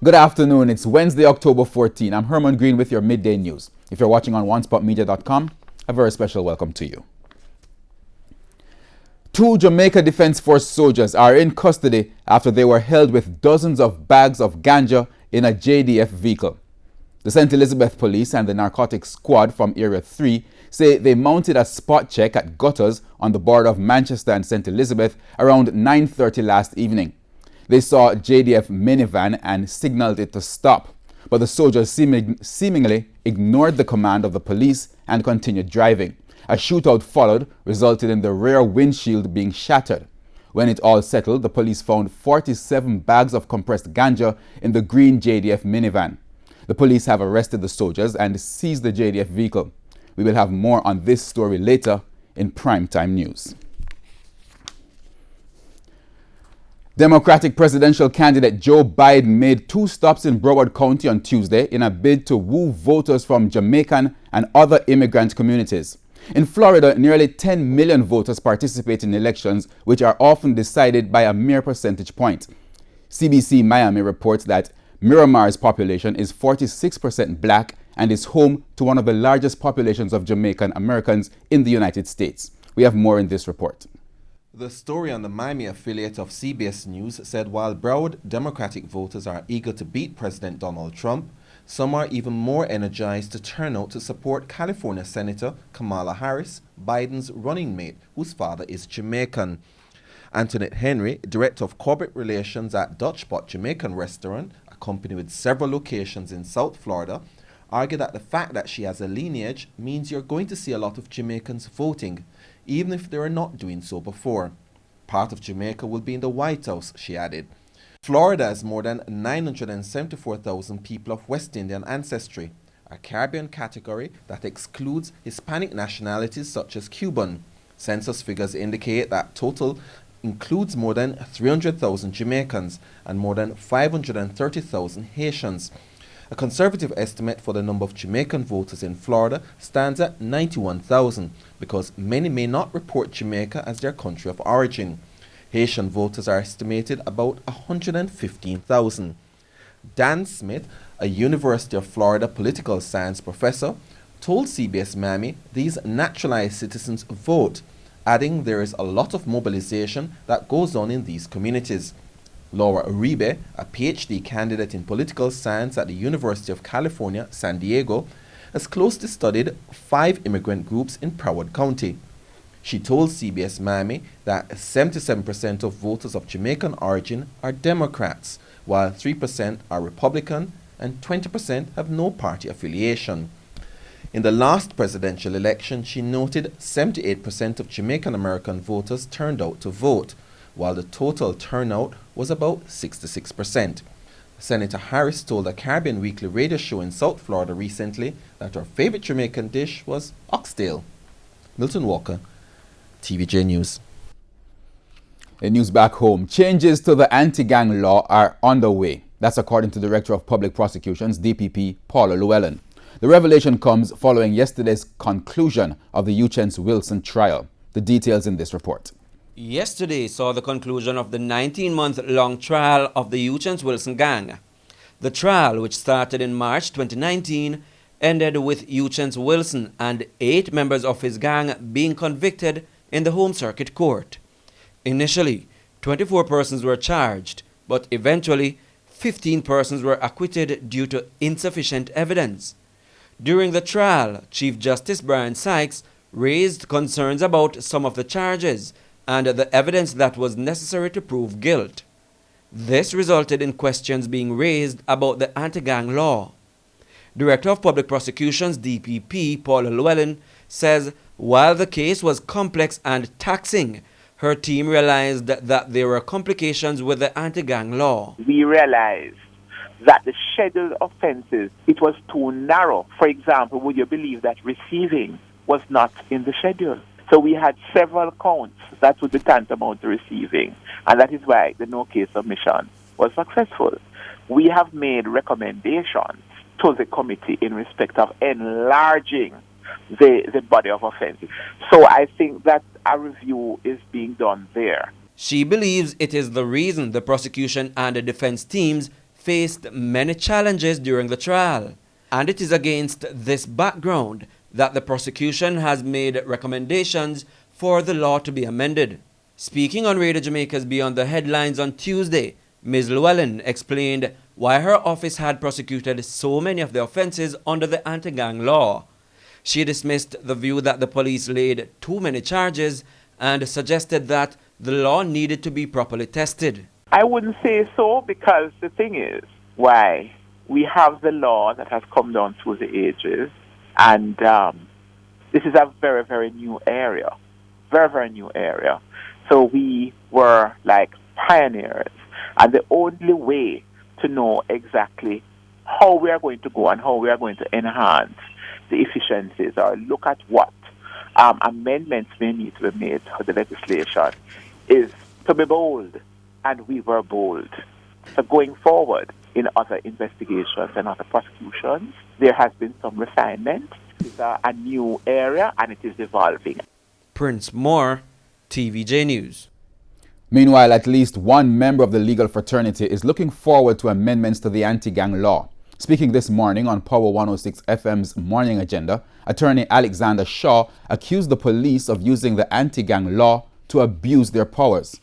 Good afternoon. It's Wednesday, October 14. I'm Herman Green with your midday news. If you're watching on onespotmedia.com, a very special welcome to you. 2 Jamaica Defense Force soldiers are in custody after they were held with dozens of bags of ganja in a JDF vehicle. The St. Elizabeth Police and the Narcotics Squad from Area 3 say they mounted a spot check at gutters on the border of Manchester and St. Elizabeth around 9:30 last evening. They saw JDF minivan and signaled it to stop, but the soldiers seemingly ignored the command of the police and continued driving. A shootout followed, resulting in the rear windshield being shattered. When it all settled, the police found 47 bags of compressed ganja in the green JDF minivan. The police have arrested the soldiers and seized the JDF vehicle. We will have more on this story later in primetime news. Democratic presidential candidate Joe Biden made 2 stops in Broward County on Tuesday in a bid to woo voters from Jamaican and other immigrant communities. In Florida, nearly 10 million voters participate in elections, which are often decided by a mere percentage point. CBC Miami reports that Miramar's population is 46% black and is home to one of the largest populations of Jamaican Americans in the United States. We have more in this report. The story on the Miami affiliate of CBS News said while Broward Democratic voters are eager to beat President Donald Trump, some are even more energized to turn out to support California Senator Kamala Harris, Biden's running mate, whose father is Jamaican. Antoinette Henry, Director of Corporate Relations at Dutch Pot Jamaican Restaurant, a company with several locations in South Florida, argued that the fact that she has a lineage means you're going to see a lot of Jamaicans voting, even if they were not doing so before. Part of Jamaica will be in the White House, she added. Florida has more than 974,000 people of West Indian ancestry, a Caribbean category that excludes Hispanic nationalities such as Cuban. Census figures indicate that total includes more than 300,000 Jamaicans and more than 530,000 Haitians. A conservative estimate for the number of Jamaican voters in Florida stands at 91,000 because many may not report Jamaica as their country of origin. Haitian voters are estimated about 115,000. Dan Smith, a University of Florida political science professor, told CBS Miami these naturalized citizens vote, adding there is a lot of mobilization that goes on in these communities. Laura Uribe, a PhD candidate in political science at the University of California, San Diego, has closely studied 5 immigrant groups in Broward County. She told CBS Miami that 77% of voters of Jamaican origin are Democrats, while 3% are Republican and 20% have no party affiliation. In the last presidential election, she noted 78% of Jamaican American voters turned out to vote, while the total turnout was about 66%. Senator Harris told a Caribbean Weekly radio show in South Florida recently that her favorite Jamaican dish was oxtail. Milton Walker, TVJ News. In news back home, changes to the anti-gang law are underway. That's according to Director of Public Prosecutions, DPP, Paula Llewellyn. The revelation comes following yesterday's conclusion of the Uchen's Wilson trial. The details in this report. Yesterday saw the conclusion of the 19-month-long trial of the Uchen's Wilson gang. The trial, which started in March 2019, ended with Uchen's Wilson and 8 members of his gang being convicted in the Home Circuit Court. Initially, 24 persons were charged, but eventually 15 persons were acquitted due to insufficient evidence. During the trial, Chief Justice Brian Sykes raised concerns about some of the charges and the evidence that was necessary to prove guilt. This resulted in questions being raised about the anti-gang law. Director of Public Prosecutions, DPP, Paula Llewellyn, says while the case was complex and taxing, her team realized that there were complications with the anti-gang law. We realized that the scheduled offenses, it was too narrow. For example, would you believe that receiving was not in the schedule? So we had several counts that would be tantamount to receiving, and that is why the no-case submission was successful. We have made recommendations to the committee in respect of enlarging the body of offenses. So I think that a review is being done there. She believes it is the reason the prosecution and the defense teams faced many challenges during the trial. And it is against this background that the prosecution has made recommendations for the law to be amended. Speaking on Radio Jamaica's Beyond the Headlines on Tuesday, Ms. Llewellyn explained why her office had prosecuted so many of the offences under the anti-gang law. She dismissed the view that the police laid too many charges and suggested that the law needed to be properly tested. I wouldn't say so, because the thing is, why we have the law that has come down through the ages, and this is a very, very new area. Very, very new area. So we were like pioneers, and the only way to know exactly how we are going to go and how we are going to enhance the efficiencies or look at what amendments may need to be made to the legislation is to be bold, and we were bold. So going forward in other investigations and other prosecutions, there has been some refinement. It's a new area, and it is evolving. Prince Moore, TVJ News. Meanwhile, at least one member of the legal fraternity is looking forward to amendments to the anti-gang law. Speaking this morning on Power 106 FM's Morning Agenda, attorney Alexander Shaw accused the police of using the anti-gang law to abuse their powers.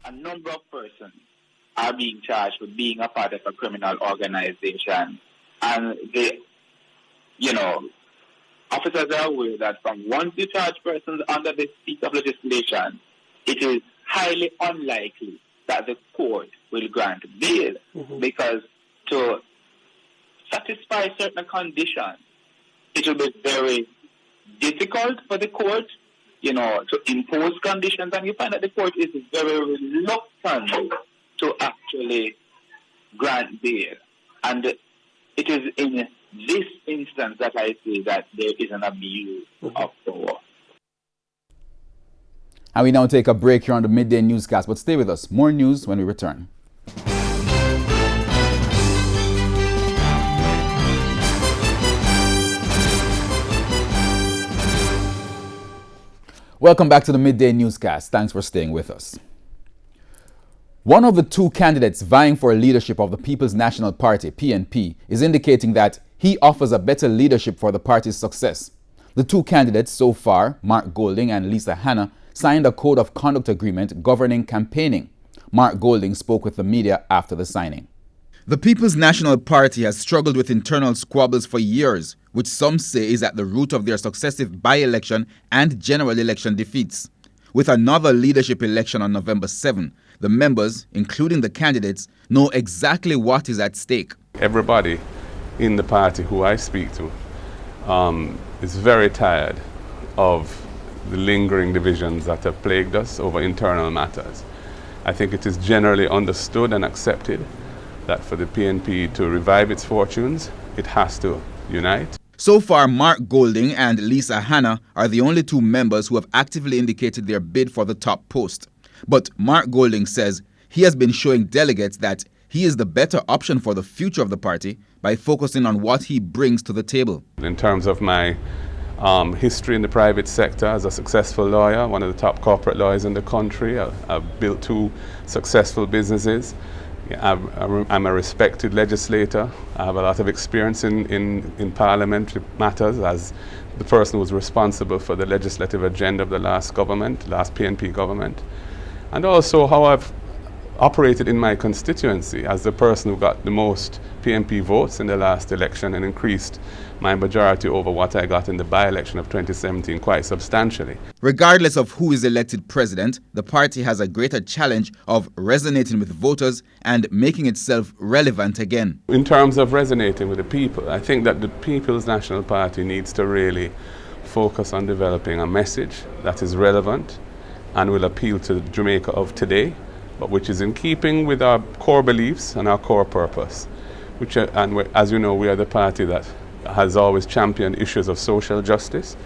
A number of persons are being charged with being a part of a criminal organization, and officers are aware that from once you charge persons under this piece of legislation, it is highly unlikely that the court will grant bail, because to satisfy certain conditions, it will be very difficult for the court, to impose conditions, and you find that the court is very reluctant to actually grant bail. And it is in this instance that I say that there is an abuse of power. And we now take a break here on the Midday Newscast, but stay with us. More news when we return. Welcome back to the Midday Newscast. Thanks for staying with us. One of the two candidates vying for leadership of the People's National Party, PNP, is indicating that he offers a better leadership for the party's success. The two candidates so far, Mark Golding and Lisa Hanna, signed a code of conduct agreement governing campaigning. Mark Golding spoke with the media after the signing. The People's National Party has struggled with internal squabbles for years, which some say is at the root of their successive by-election and general election defeats. With another leadership election on November 7, the members, including the candidates, know exactly what is at stake. Everybody in the party who I speak to is very tired of the lingering divisions that have plagued us over internal matters. I think it is generally understood and accepted that for the PNP to revive its fortunes, it has to unite. So far, Mark Golding and Lisa Hanna are the only two members who have actively indicated their bid for the top post. But Mark Golding says he has been showing delegates that he is the better option for the future of the party by focusing on what he brings to the table. In terms of my history in the private sector as a successful lawyer, one of the top corporate lawyers in the country, I've built two successful businesses. I'm a respected legislator. I have a lot of experience in parliamentary matters as the person who was responsible for the legislative agenda of the last PNP government. And also how I've operated in my constituency as the person who got the most PNP votes in the last election and increased my majority over what I got in the by-election of 2017 quite substantially. Regardless of who is elected president, the party has a greater challenge of resonating with voters and making itself relevant again. In terms of resonating with the people, I think that the People's National Party needs to really focus on developing a message that is relevant and will appeal to Jamaica of today, but which is in keeping with our core beliefs and our core purpose. As you know, we are the party that has always championed issues of social justice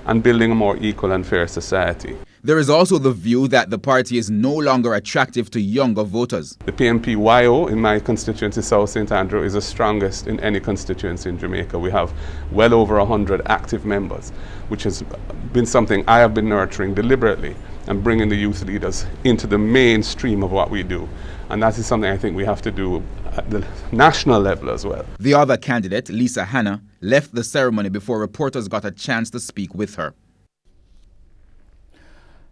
and building a more equal and fair society. There is also the view that the party is no longer attractive to younger voters. The PNP YO in my constituency, South St. Andrew, is the strongest in any constituency in Jamaica. We have well over 100 active members, which has been something I have been nurturing deliberately. and bringing the youth leaders into the mainstream of what we do. And that is something I think we have to do at the national level as well. The other candidate, Lisa Hanna, left the ceremony before reporters got a chance to speak with her.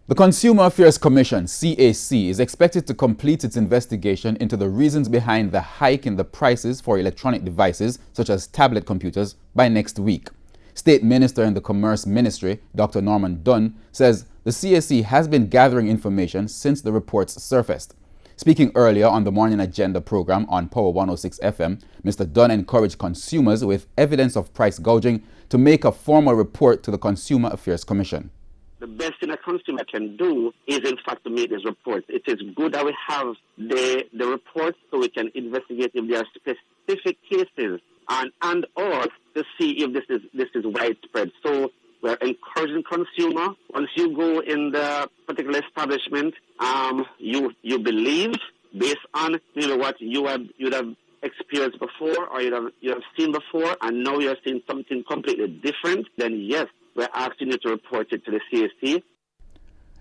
The Consumer Affairs Commission, CAC, is expected to complete its investigation into the reasons behind the hike in the prices for electronic devices, such as tablet computers, by next week. State Minister in the Commerce Ministry, Dr. Norman Dunn, says the CAC has been gathering information since the reports surfaced. Speaking earlier on the Morning Agenda program on Power 106 FM, Mr. Dunn encouraged consumers with evidence of price gouging to make a formal report to the Consumer Affairs Commission. The best thing a consumer can do is, in fact, to make these reports. It is good that we have the reports so we can investigate if there are specific cases and or to see if this is widespread. So we're encouraging consumer. Once you go in the particular establishment, you believe based on what you would have experienced before or you have seen before, and now you're seeing something completely different. Then yes, we're asking you to report it to the CAC.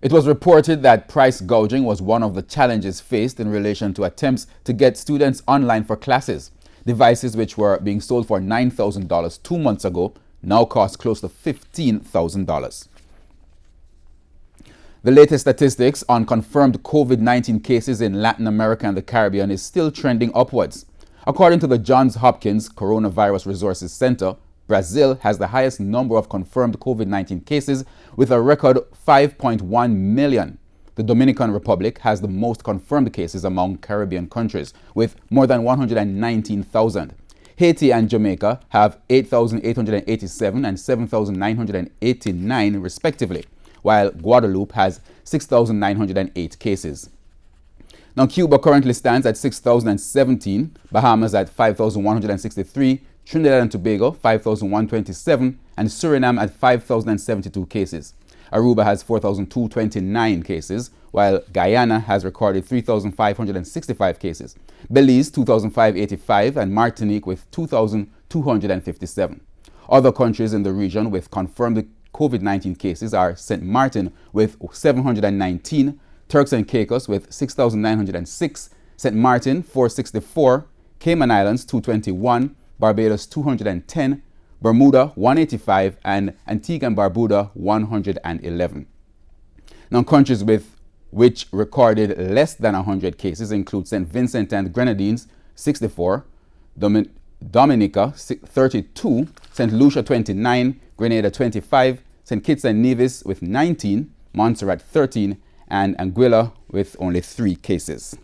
It was reported that price gouging was one of the challenges faced in relation to attempts to get students online for classes. Devices which were being sold for $9,000 2 months ago now cost close to $15,000. The latest statistics on confirmed COVID-19 cases in Latin America and the Caribbean is still trending upwards. According to the Johns Hopkins Coronavirus Resources Center, Brazil has the highest number of confirmed COVID-19 cases with a record 5.1 million. The Dominican Republic has the most confirmed cases among Caribbean countries with more than 119,000. Haiti and Jamaica have 8,887 and 7,989 respectively, while Guadeloupe has 6,908 cases. Now, Cuba currently stands at 6,017, Bahamas at 5,163, Trinidad and Tobago 5,127, and Suriname at 5,072 cases. Aruba has 4,229 cases, while Guyana has recorded 3,565 cases. Belize 2,585 and Martinique with 2,257. Other countries in the region with confirmed COVID-19 cases are St. Martin with 719, Turks and Caicos with 6,906, St. Martin 464, Cayman Islands 221, Barbados 210, Bermuda 185, and Antigua and Barbuda 111. Now, countries with which recorded less than 100 cases include St. Vincent and Grenadines 64, Dominica 32, St. Lucia 29, Grenada 25, St. Kitts and Nevis with 19, Montserrat 13, and Anguilla with only 3 cases.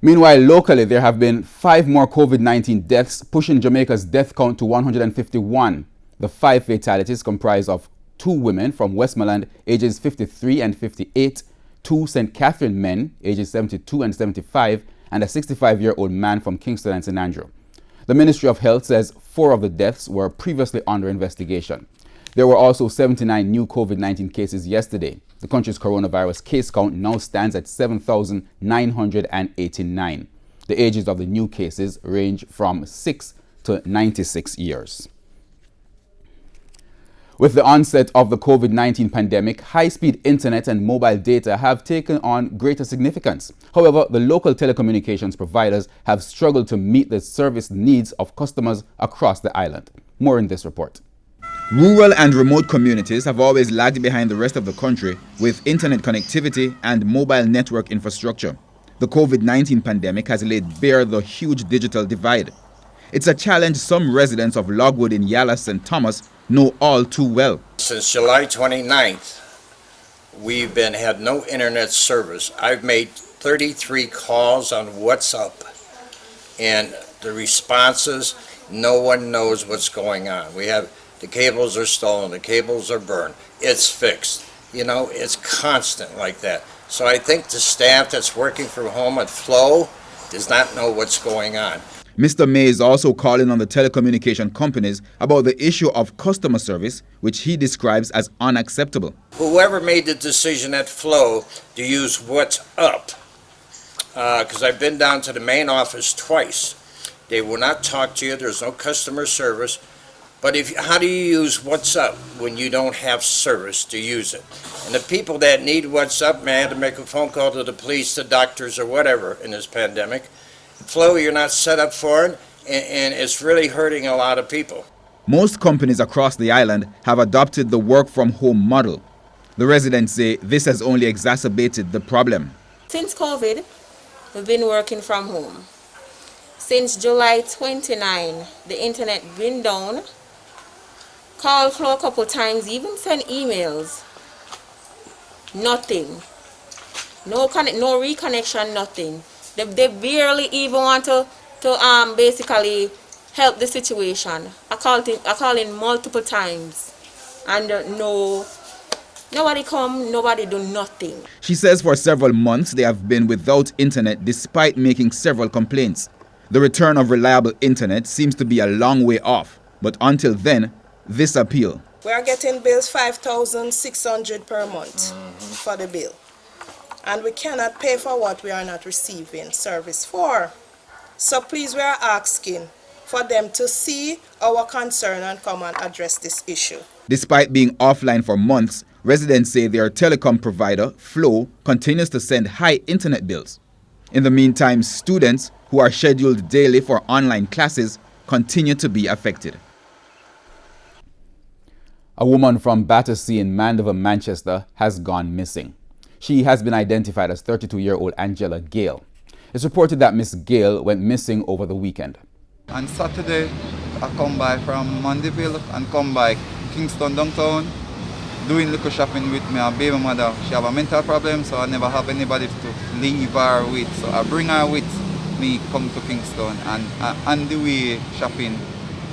Meanwhile, locally, there have been 5 more COVID-19 deaths, pushing Jamaica's death count to 151. The 5 fatalities comprise of 2 women from Westmoreland, ages 53 and 58, 2 St. Catherine men, ages 72 and 75, and a 65-year-old man from Kingston and St. Andrew. The Ministry of Health says 4 of the deaths were previously under investigation. There were also 79 new COVID-19 cases yesterday. The country's coronavirus case count now stands at 7,989. The ages of the new cases range from 6 to 96 years. With the onset of the COVID-19 pandemic, high-speed internet and mobile data have taken on greater significance. However, the local telecommunications providers have struggled to meet the service needs of customers across the island. More in this report. Rural and remote communities have always lagged behind the rest of the country with internet connectivity and mobile network infrastructure. The COVID-19 pandemic has laid bare the huge digital divide. It's a challenge some residents of Logwood in Yala St. Thomas know all too well. Since July 29th, we've had no internet service. I've made 33 calls on WhatsApp, and the responses, no one knows what's going on. The cables are stolen, the cables are burned. It's fixed. It's constant like that. So I think the staff that's working from home at Flow does not know what's going on. Mr. May is also calling on the telecommunication companies about the issue of customer service, which he describes as unacceptable. Whoever made the decision at Flow to use WhatsApp, because I've been down to the main office twice, they will not talk to you. There's no customer service. But how do you use WhatsApp when you don't have service to use it? And the people that need WhatsApp may have to make a phone call to the police, the doctors, or whatever in this pandemic. Flo, you're not set up for it, and it's really hurting a lot of people. Most companies across the island have adopted the work-from-home model. The residents say this has only exacerbated the problem. Since COVID, we've been working from home. Since July 29, the internet been down. Called Flo a couple times, even sent emails. Nothing. No reconnection, nothing. They barely even want to basically help the situation. I called in multiple times, and nobody come, nobody do nothing. She says for several months they have been without internet despite making several complaints. The return of reliable internet seems to be a long way off, but until then, this appeal. We are getting bills $5,600 per month for the bill. And we cannot pay for what we are not receiving service for. So please, we are asking for them to see our concern and come and address this issue. Despite being offline for months, residents say their telecom provider, Flo, continues to send high internet bills. In the meantime, students who are scheduled daily for online classes continue to be affected. A woman from Battersea in Mandeville, Manchester, has gone missing. She has been identified as 32-year-old Angela Gale. It's reported that Miss Gale went missing over the weekend. On Saturday, I come by from Mandeville and come by Kingston downtown, doing little shopping with my baby mother. She have a mental problem, so I never have anybody to leave her with. So I bring her with me, come to Kingston, and on the way shopping,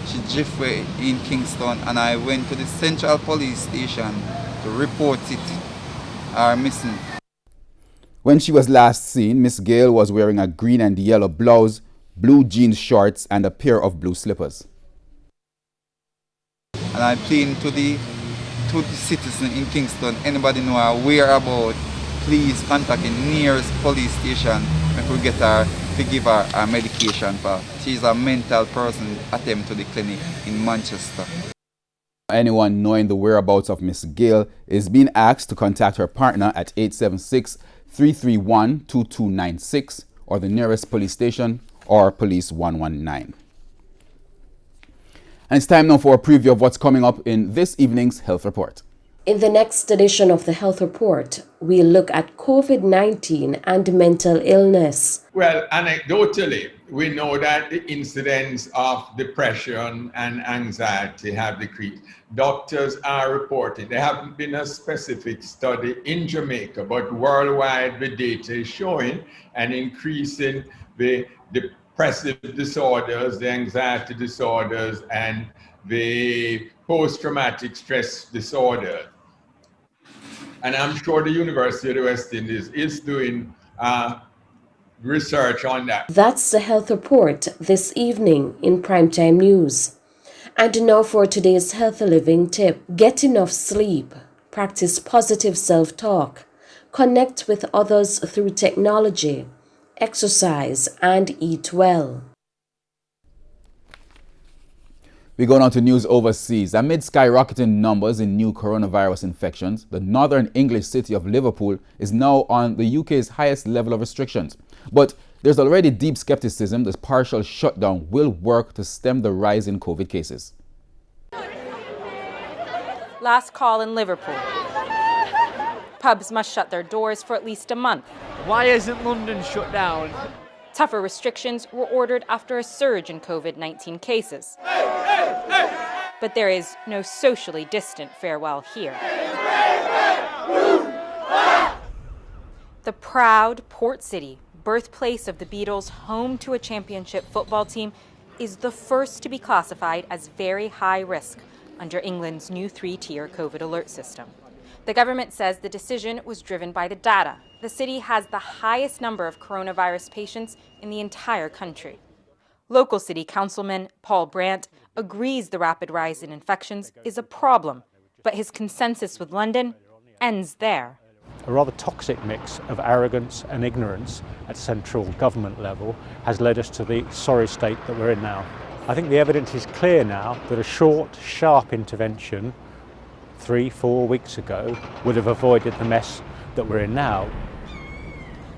she drifted in Kingston, and I went to the Central Police Station to report it, her missing. When she was last seen, Miss Gale was wearing a green and yellow blouse, blue jeans shorts, and a pair of blue slippers. And I plead to the citizen in Kingston, anybody know her whereabouts, please contact the nearest police station if we get her to give her medication for. She's a mental person attempt to the clinic in Manchester. Anyone knowing the whereabouts of Miss Gale is being asked to contact her partner at 876-331-2296 or the nearest police station or Police 119. And it's time now for a preview of what's coming up in this evening's Health Report. In the next edition of the Health Report, we look at COVID-19 and mental illness. Well, anecdotally, we know that the incidence of depression and anxiety have decreased. Doctors are reporting, there haven't been a specific study in Jamaica, but worldwide the data is showing an increase in the depressive disorders, the anxiety disorders, and the post-traumatic stress disorder. And I'm sure the University of the West Indies is doing research on that. That's the Health Report this evening in Primetime News. And now for today's healthy living tip. Get enough sleep. Practice positive self-talk. Connect with others through technology. Exercise and eat well. We go on to news overseas. Amid skyrocketing numbers in new coronavirus infections, the northern English city of Liverpool is now on the UK's highest level of restrictions. But there's already deep skepticism this partial shutdown will work to stem the rise in COVID cases. Last call in Liverpool. Pubs must shut their doors for at least a month. Why isn't London shut down? Tougher restrictions were ordered after a surge in COVID-19 cases. But there is no socially distant farewell here. The proud Port City, birthplace of the Beatles, home to a championship football team, is the first to be classified as very high risk under England's new 3-tier COVID alert system. The government says the decision was driven by the data. The city has the highest number of coronavirus patients in the entire country. Local city councilman Paul Brandt agrees the rapid rise in infections is a problem, but his consensus with London ends there. A rather toxic mix of arrogance and ignorance at central government level has led us to the sorry state that we're in now. I think the evidence is clear now that a short, sharp intervention 3-4 weeks ago would have avoided the mess that we're in now.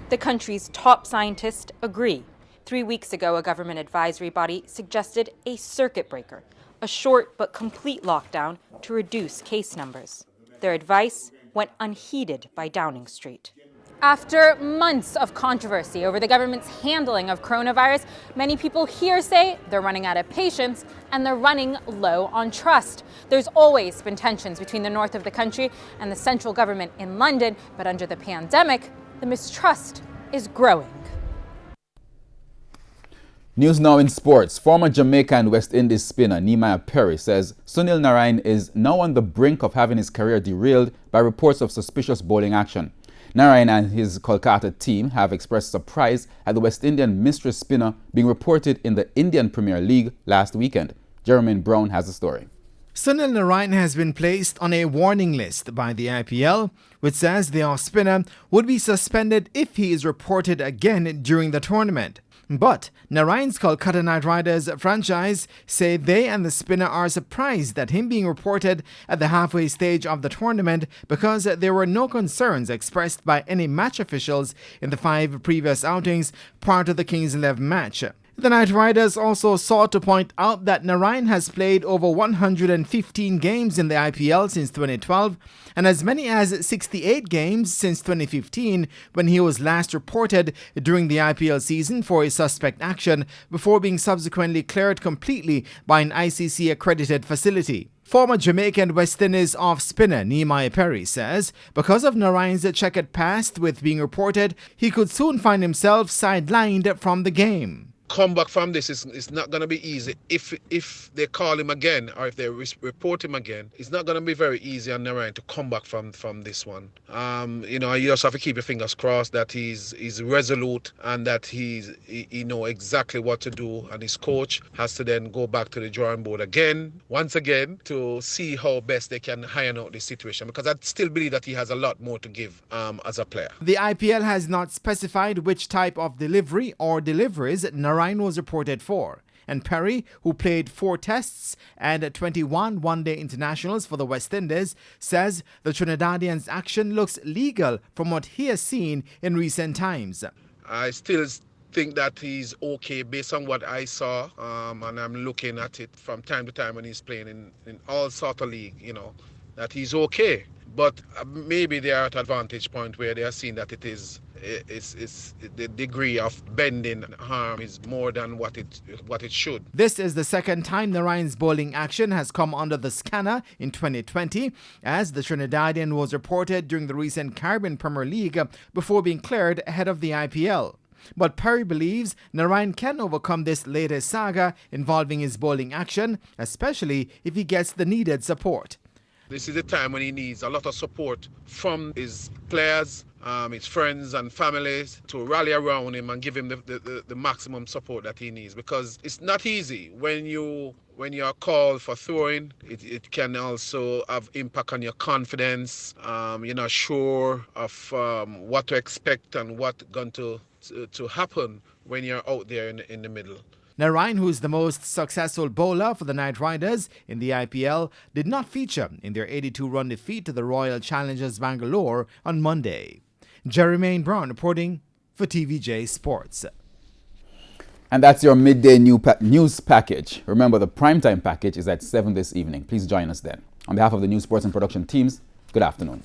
The country's top scientists agree. 3 weeks ago, a government advisory body suggested a circuit breaker, a short but complete lockdown to reduce case numbers. Their advice went unheeded by Downing Street. After months of controversy over the government's handling of coronavirus, many people here say they're running out of patience and they're running low on trust. There's always been tensions between the north of the country and the central government in London, but under the pandemic, the mistrust is growing. News now in sports. Former Jamaica and West Indies spinner Nehemiah Perry says Sunil Narine is now on the brink of having his career derailed by reports of suspicious bowling action. Narine and his Kolkata team have expressed surprise at the West Indian mistress spinner being reported in the Indian Premier League last weekend. Jermaine Brown has the story. Sunil Narine has been placed on a warning list by the IPL, which says the off-spinner would be suspended if he is reported again during the tournament. But Narine's Kolkata Knight Riders franchise say they and the spinner are surprised at him being reported at the halfway stage of the tournament because there were no concerns expressed by any match officials in the 5 previous outings prior to the Kings 11 match. The Knight Riders also sought to point out that Narine has played over 115 games in the IPL since 2012 and as many as 68 games since 2015 when he was last reported during the IPL season for a suspect action before being subsequently cleared completely by an ICC-accredited facility. Former Jamaican West Indies off-spinner Nehemiah Perry says because of Narine's checkered past with being reported, he could soon find himself sidelined from the game. Come back from this is not going to be easy. If they call him again or if they report him again, it's not going to be very easy on Narine to come back from this one. You just have to keep your fingers crossed that he's resolute and that he know exactly what to do, and his coach has to then go back to the drawing board once again to see how best they can iron out this situation, because I still believe that he has a lot more to give as a player. The IPL has not specified which type of delivery or deliveries Narine was reported for, and Perry, who played 4 tests and 21 one-day internationals for the West Indies, says the Trinidadian's action looks legal from what he has seen in recent times. I still think that he's okay based on what I saw, and I'm looking at it from time to time when he's playing in all sort of league, that he's okay. But maybe they are at an advantage point where they are seeing that it's the degree of bending harm is more than what it should. This is the second time Narine's bowling action has come under the scanner in 2020, as the Trinidadian was reported during the recent Caribbean Premier League before being cleared ahead of the IPL. But Perry believes Narine can overcome this latest saga involving his bowling action, especially if he gets the needed support. This is a time when he needs a lot of support from his players, his friends and families to rally around him and give him the maximum support that he needs, because it's not easy when you are called for throwing. It can also have impact on your confidence. You're not sure of what to expect and what's going to happen when you're out there in the middle. Narine, who is the most successful bowler for the Knight Riders in the IPL, did not feature in their 82-run defeat to the Royal Challengers Bangalore on Monday. Jermaine Brown reporting for TVJ Sports. And that's your midday news package. Remember, the primetime package is at 7 this evening. Please join us then. On behalf of the News, Sports and Production teams, good afternoon.